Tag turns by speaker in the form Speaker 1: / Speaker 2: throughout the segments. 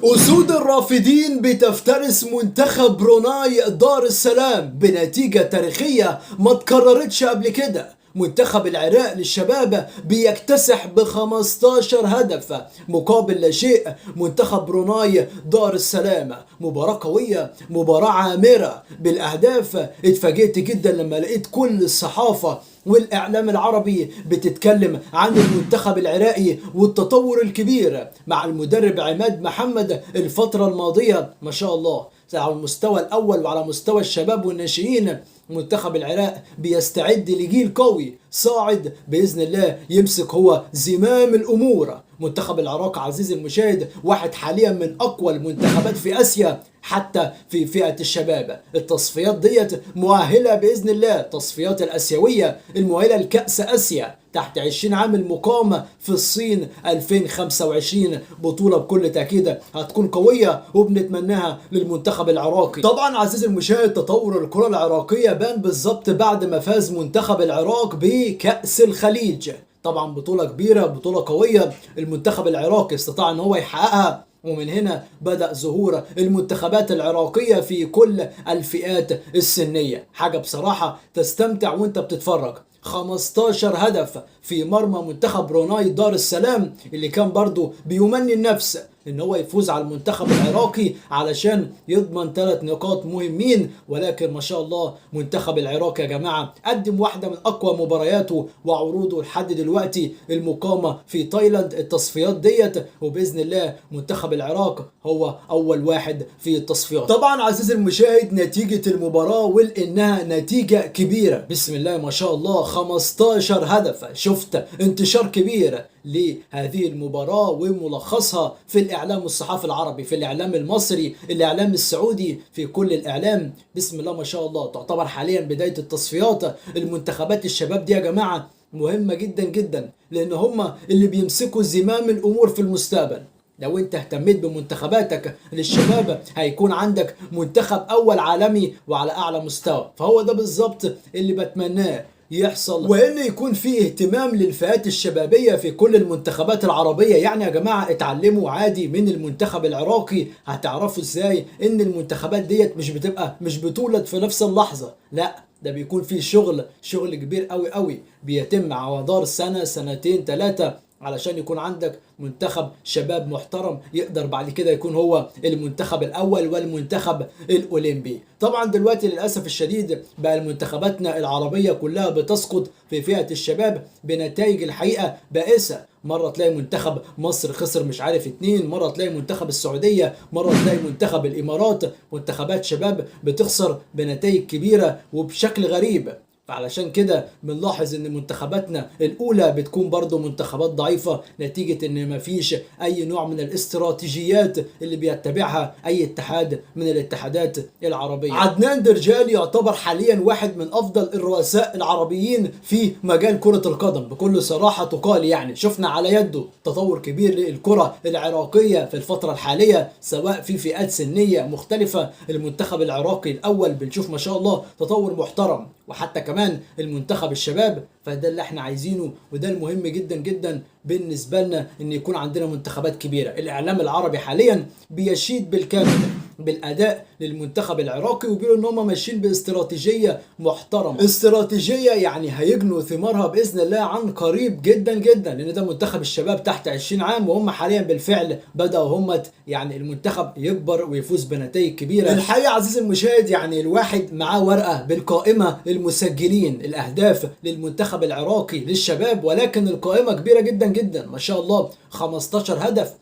Speaker 1: أسود الرافدين بتفترس منتخب بروناي دار السلام بنتيجة تاريخية ما اتكررتش قبل كده. منتخب العراق للشباب بيكتسح ب 15 هدف مقابل لا شيء منتخب بروناي دار السلام. مباراة قوية، مباراة عامرة بالأهداف. اتفاجئت جدا لما لقيت كل الصحافة والإعلام العربي بتتكلم عن المنتخب العراقي والتطور الكبير مع المدرب عماد محمد الفترة الماضية. ما شاء الله على المستوى الأول وعلى مستوى الشباب والناشئين منتخب العراق بيستعد لجيل قوي صاعد بإذن الله يمسك هو زمام الأمور. منتخب العراق عزيزي المشاهد واحد حاليا من أقوى المنتخبات في آسيا حتى في فئة الشباب. التصفيات ديت مؤهلة بإذن الله، التصفيات الأسيوية المؤهلة لكأس آسيا تحت 20 عام المقامة في الصين 2025. بطولة بكل تأكيد هتكون قوية وبنتمناها للمنتخب العراقي. طبعا عزيزي المشاهد تطور الكرة العراقية بان بالظبط بعد ما فاز منتخب العراق بكأس الخليج. طبعا بطولة كبيرة، بطولة قوية المنتخب العراقي استطاع ان هو يحققها، ومن هنا بدأ ظهور المنتخبات العراقية في كل الفئات السنية. حاجة بصراحة تستمتع وانت بتتفرج. 15 هدف في مرمى منتخب بروناي دار السلام اللي كان برضو بيمني النفس ان هو يفوز على المنتخب العراقي علشان يضمن 3 نقاط مهمين. ولكن ما شاء الله منتخب العراق يا جماعة قدم واحدة من اقوى مبارياته وعروضه لحد دلوقتي المقامة في تايلاند التصفيات ديت، وبإذن الله منتخب العراق هو اول واحد في التصفيات. طبعا عزيزي المشاهد نتيجة المباراة ولانها نتيجة كبيرة بسم الله ما شاء الله 15 هدف، شفت انتشار كبير لهذه المباراة وملخصها في الإعلام والصحافة العربي، في الإعلام المصري، الإعلام السعودي، في كل الإعلام بسم الله ما شاء الله. تعتبر حاليا بداية التصفيات. المنتخبات الشباب دي يا جماعة مهمة جدا جدا لأن هم اللي بيمسكوا زمام الأمور في المستقبل. لو انت اهتميت بمنتخباتك للشباب هيكون عندك منتخب أول عالمي وعلى أعلى مستوى. فهو ده بالظبط اللي بتمناه يحصل، وان يكون في اهتمام للفئات الشبابيه في كل المنتخبات العربيه. يعني يا جماعه اتعلموا عادي من المنتخب العراقي، هتعرفوا ازاي ان المنتخبات ديت مش بتولد في نفس اللحظه، لا ده بيكون في شغل كبير قوي قوي بيتم على مدار سنه سنتين 3 علشان يكون عندك منتخب شباب محترم يقدر بعد كده يكون هو المنتخب الأول والمنتخب الأولمبي. طبعا دلوقتي للأسف الشديد بقى المنتخباتنا العربية كلها بتسقط في فئة الشباب بنتائج الحقيقة بائسة. مرة تلاقي منتخب مصر خسر مش عارف 2، مرة تلاقي منتخب السعودية، مرة تلاقي منتخب الإمارات. منتخبات شباب بتخسر بنتائج كبيرة وبشكل غريب. فعلشان كده بنلاحظ ان منتخباتنا الاولى بتكون برضو منتخبات ضعيفة نتيجة ان مفيش اي نوع من الاستراتيجيات اللي بيتبعها اي اتحاد من الاتحادات العربية. عدنان درجال يعتبر حاليا واحد من افضل الرؤساء العربيين في مجال كرة القدم بكل صراحة تقال. يعني شفنا على يده تطور كبير للكرة العراقية في الفترة الحالية سواء في فئات سنية مختلفة. المنتخب العراقي الاول بنشوف ما شاء الله تطور محترم، وحتى كمان المنتخب الشباب. فده اللي احنا عايزينه وده المهم جدا جدا بالنسبة لنا ان يكون عندنا منتخبات كبيرة. الاعلام العربي حاليا بيشيد بالكامل بالاداء للمنتخب العراقي وبيقولوا ان هم ماشيين باستراتيجية محترمة، استراتيجية يعني هيجنوا ثمارها باذن الله عن قريب جدا جدا، لان ده منتخب الشباب تحت 20 عام وهم حاليا بالفعل بدأوا هم يعني المنتخب يكبر ويفوز بنتائج كبيرة. الحقيقة عزيزي المشاهد يعني الواحد معاه ورقة بالقائمة المسجلين الاهداف للمنتخب العراقي للشباب، ولكن القائمة كبيرة جدا جدا ما شاء الله. 15 هدف،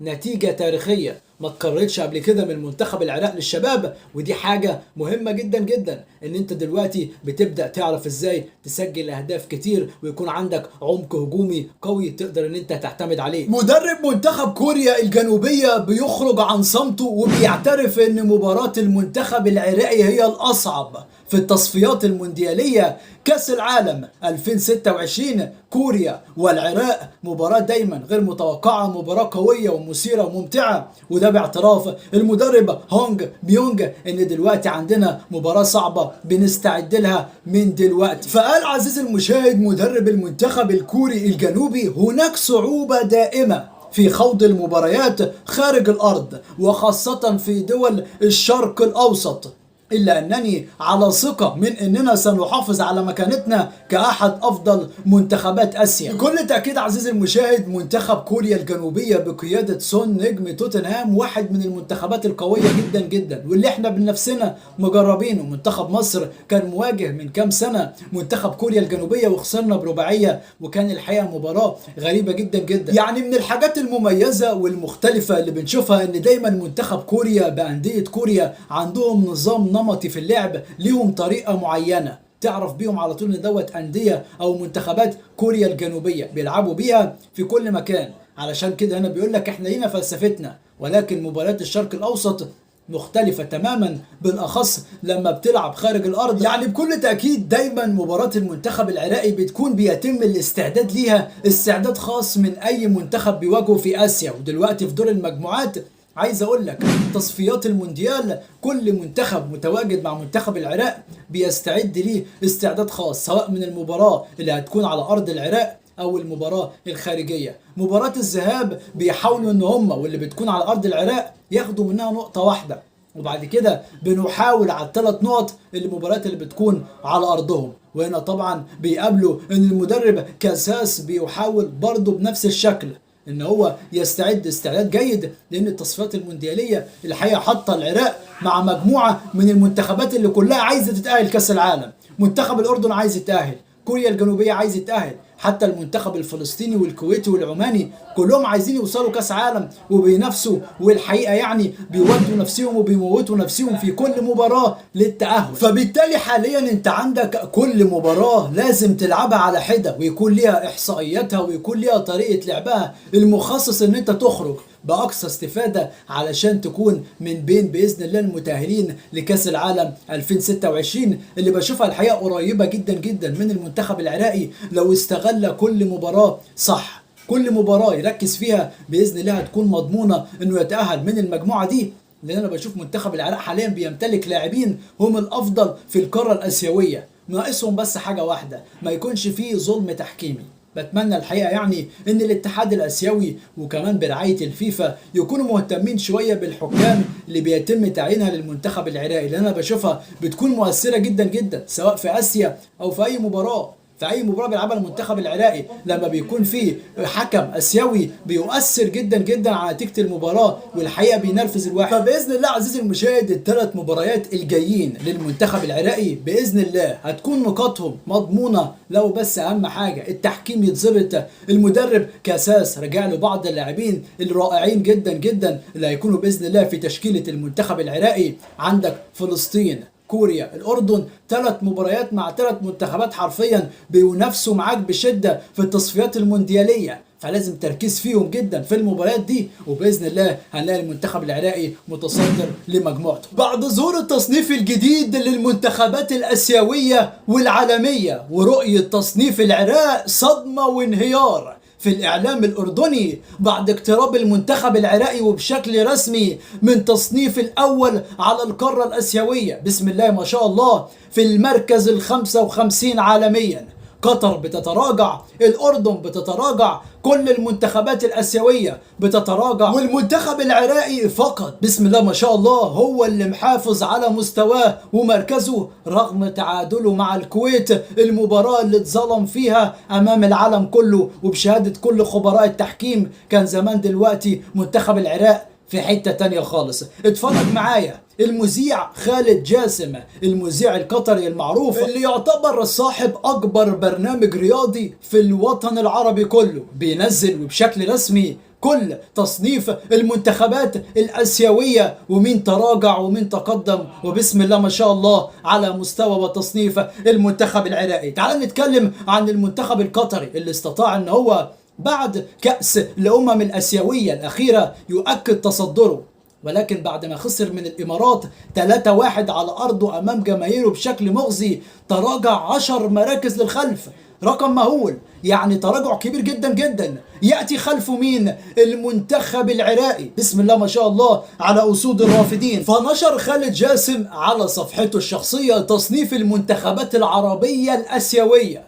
Speaker 1: نتيجة تاريخية ما اتكررتش قبل كده من منتخب العراق للشباب. ودي حاجة مهمة جدا جدا ان انت دلوقتي بتبدأ تعرف ازاي تسجل اهداف كتير ويكون عندك عمق هجومي قوي تقدر ان انت تعتمد عليه. مدرب منتخب كوريا الجنوبية بيخرج عن صمته وبيعترف ان مباراة المنتخب العراقي هي الاصعب في التصفيات المونديالية كأس العالم 2026. كوريا والعراق مباراة دايما غير متوقعة، مباراة قوية ومثيرة وممتعة، وده باعتراف المدرب هونج بيونج ان دلوقتي عندنا مباراة صعبة بنستعد لها من دلوقتي. فقال عزيزي المشاهد مدرب المنتخب الكوري الجنوبي هناك صعوبة دائمة في خوض المباريات خارج الأرض وخاصة في دول الشرق الأوسط، إلا أنني على ثقة من أننا سنحافظ على مكانتنا كأحد أفضل منتخبات آسيا. بكل تأكيد عزيزي المشاهد، منتخب كوريا الجنوبية بقيادة سون نجم توتنهام واحد من المنتخبات القوية جدا جدا، واللي احنا بنفسنا مجربينه. منتخب مصر كان مواجه من كام سنة منتخب كوريا الجنوبية وخسرنا برباعية، وكان الحقيقة مباراة غريبة جدا جدا. يعني من الحاجات المميزة والمختلفة اللي بنشوفها ان دايما منتخب كوريا بأندية كوريا عندهم نظام نمطي في اللعب، ليهم طريقة معينة تعرف بيهم على طول ان دوت أندية او منتخبات كوريا الجنوبية بيلعبوا بيها في كل مكان. علشان كده هنا بيقول لك احنا لينا فلسفتنا، ولكن مباريات الشرق الاوسط مختلفة تماما، بالاخص لما بتلعب خارج الارض. يعني بكل تأكيد دايما مباراة المنتخب العراقي بتكون بيتم الاستعداد ليها استعداد خاص من اي منتخب بيواجهه في اسيا. ودلوقتي في دور المجموعات عايز اقول لك تصفيات المونديال كل منتخب متواجد مع منتخب العراق بيستعد ليه استعداد خاص، سواء من المباراة اللي هتكون على ارض العراق او المباراة الخارجية. مباراة الذهاب بيحاولوا ان هم واللي بتكون على ارض العراق ياخدوا منها نقطة واحدة، وبعد كده بنحاول على الثلاث نقط المباريات اللي بتكون على ارضهم. وهنا طبعا بيقابلوا ان المدرب كاساس بيحاول برضه بنفس الشكل ان هو يستعد استعداد جيد، لان التصفيات الموندياليه الحقيقه حاطه العراق مع مجموعه من المنتخبات اللي كلها عايزه تتاهل كاس العالم. منتخب الاردن عايز يتاهل، كوريا الجنوبيه عايز يتاهل، حتى المنتخب الفلسطيني والكويتي والعماني كلهم عايزين يوصلوا كاس عالم وبينافسوا، والحقيقه يعني بيودوا نفسهم وبيموتوا نفسهم في كل مباراه للتاهل. فبالتالي حاليا انت عندك كل مباراه لازم تلعبها على حده، ويكون ليها احصائياتها ويكون ليها طريقه لعبها المخصص ان انت تخرج باقصى استفاده علشان تكون من بين باذن الله المتاهلين لكاس العالم 2026 اللي بشوفها الحقيقه قريبه جدا جدا من المنتخب العراقي. لو استغل كل مباراه صح، كل مباراه يركز فيها باذن الله هتكون مضمونه انه يتاهل من المجموعه دي. لان انا بشوف منتخب العراق حاليا بيمتلك لاعبين هم الافضل في القاره الاسيويه، ناقصهم بس حاجه واحده، ما يكونش فيه ظلم تحكيمي. بتمنى الحقيقه يعني ان الاتحاد الاسيوي وكمان برعايه الفيفا يكونوا مهتمين شويه بالحكام اللي بيتم تعيينها للمنتخب العراقي، لان انا بشوفها بتكون مؤثره جدا جدا سواء في اسيا او في اي مباراه. في اي مباراه بيلعبها المنتخب العراقي لما بيكون فيه حكم اسيوي بيؤثر جدا جدا على نتيجه المباراه، والحقيقه بينرفز الواحد. فباذن الله عزيزي المشاهد الثلاث مباريات الجايين للمنتخب العراقي باذن الله هتكون نقاطهم مضمونه، لو بس اهم حاجه التحكيم يتظبط. المدرب كاساس رجع له بعض اللاعبين الرائعين جدا جدا اللي هيكونوا باذن الله في تشكيله المنتخب العراقي. عندك فلسطين، كوريا، الأردن، ثلاث مباريات مع ثلاث منتخبات حرفيا بينافسوا معاك بشدة في التصفيات المونديالية، فلازم تركيز فيهم جدا في المباريات دي، وبإذن الله هنلاقي المنتخب العراقي متصدر لمجموعته. بعد ظهور التصنيف الجديد للمنتخبات الآسيوية والعالمية ورؤية تصنيف العراق صدمة وانهيار في الإعلام الأردني بعد اقتراب المنتخب العراقي وبشكل رسمي من تصنيف الأول على القارة الآسيوية، بسم الله ما شاء الله، في المركز ال55 عالميا. قطر بتتراجع، الأردن بتتراجع، كل المنتخبات الآسيوية بتتراجع، والمنتخب العراقي فقط بسم الله ما شاء الله هو اللي محافظ على مستواه ومركزه رغم تعادله مع الكويت، المباراة اللي اتظلم فيها أمام العالم كله وبشهادة كل خبراء التحكيم. كان زمان دلوقتي منتخب العراق في حتة تانية خالص. اتفرج معايا المذيع خالد جاسم، المذيع القطري المعروف اللي يعتبر صاحب أكبر برنامج رياضي في الوطن العربي كله، بينزل وبشكل رسمي كل تصنيف المنتخبات الآسيوية ومين تراجع ومين تقدم، وبسم الله ما شاء الله على مستوى وتصنيف المنتخب العراقي. تعال نتكلم عن المنتخب القطري اللي استطاع ان هو بعد كأس الأمم الآسيوية الأخيرة يؤكد تصدره، ولكن بعد ما خسر من الإمارات 3-1 على أرضه أمام جماهيره بشكل مغزي تراجع 10 مراكز للخلف، رقم مهول، يعني تراجع كبير جدا جدا. يأتي خلفه مين؟ المنتخب العراقي، بسم الله ما شاء الله على أسود الرافدين. فنشر خالد جاسم على صفحته الشخصية تصنيف المنتخبات العربية الآسيوية،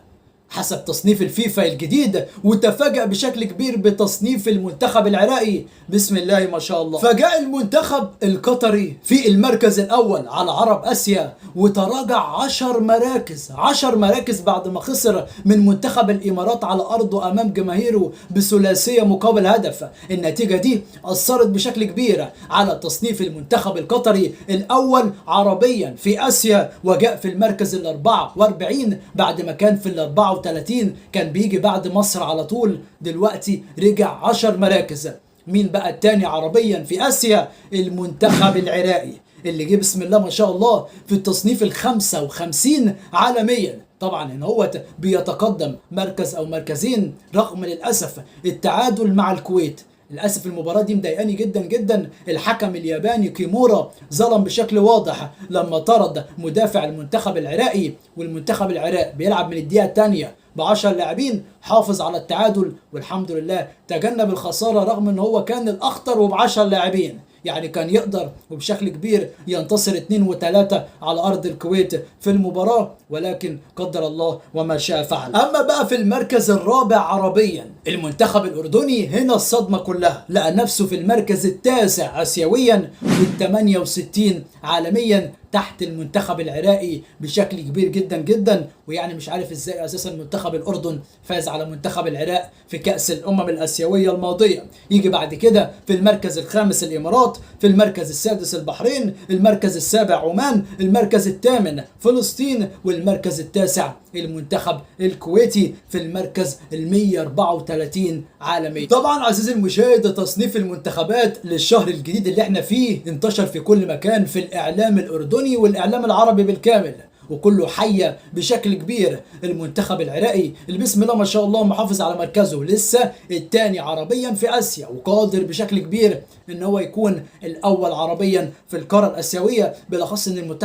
Speaker 1: حسب تصنيف الفيفا الجديد، وتفاجأ بشكل كبير بتصنيف المنتخب العراقي. بسم الله ما شاء الله. فجاء المنتخب القطري في المركز الأول على عرب آسيا، وتراجع 10 مراكز بعد ما خسر من منتخب الإمارات على أرضه أمام جماهيره بثلاثية مقابل هدف. النتيجة دي أثرت بشكل كبير على تصنيف المنتخب القطري الأول عربيا في آسيا، وجاء في المركز ال 44 بعد ما كان في ال 34، كان بيجي بعد مصر على طول. دلوقتي رجع 10 مراكز. مين بقى التاني عربيا في آسيا؟ المنتخب العراقي اللي جه بسم الله ما شاء الله في التصنيف ال 55 عالميا. طبعا هنا هو بيتقدم مركز او مركزين رغم للاسف التعادل مع الكويت. للاسف المباراه دي مضايقاني جدا جدا. الحكم الياباني كيمورا ظلم بشكل واضح لما طرد مدافع المنتخب العراقي، والمنتخب العراقي بيلعب من الدقيقه الثانيه ب10 لاعبين، حافظ على التعادل والحمد لله تجنب الخساره رغم ان هو كان الاخطر وب10 لاعبين. يعني كان يقدر وبشكل كبير ينتصر 2 و3 على أرض الكويت في المباراة، ولكن قدر الله وما شاء فعل. أما بقى في المركز الرابع عربيا المنتخب الأردني، هنا الصدمة كلها، لقى نفسه في المركز التاسع آسيويا وال68 عالميا تحت المنتخب العراقي بشكل كبير جدا جدا. ويعني مش عارف ازاي اساسا منتخب الاردن فاز على منتخب العراق في كأس الامم الاسيوية الماضية. يجي بعد كده في المركز الخامس الامارات، في المركز السادس البحرين، المركز السابع عمان، المركز الثامن فلسطين، والمركز التاسع المنتخب الكويتي في المركز ال 134 عالميا. طبعا عزيزي المشاهد، تصنيف المنتخبات للشهر الجديد اللي احنا فيه انتشر في كل مكان في الاعلام الاردني والاعلام العربي بالكامل، وكله حية بشكل كبير المنتخب العراقي اللي بسم الله ما شاء الله محافظ على مركزه، لسه الثاني عربيا في آسيا، وقادر بشكل كبير ان هو يكون الاول عربيا في القارة الآسيوية، بالاخص ان المنتخب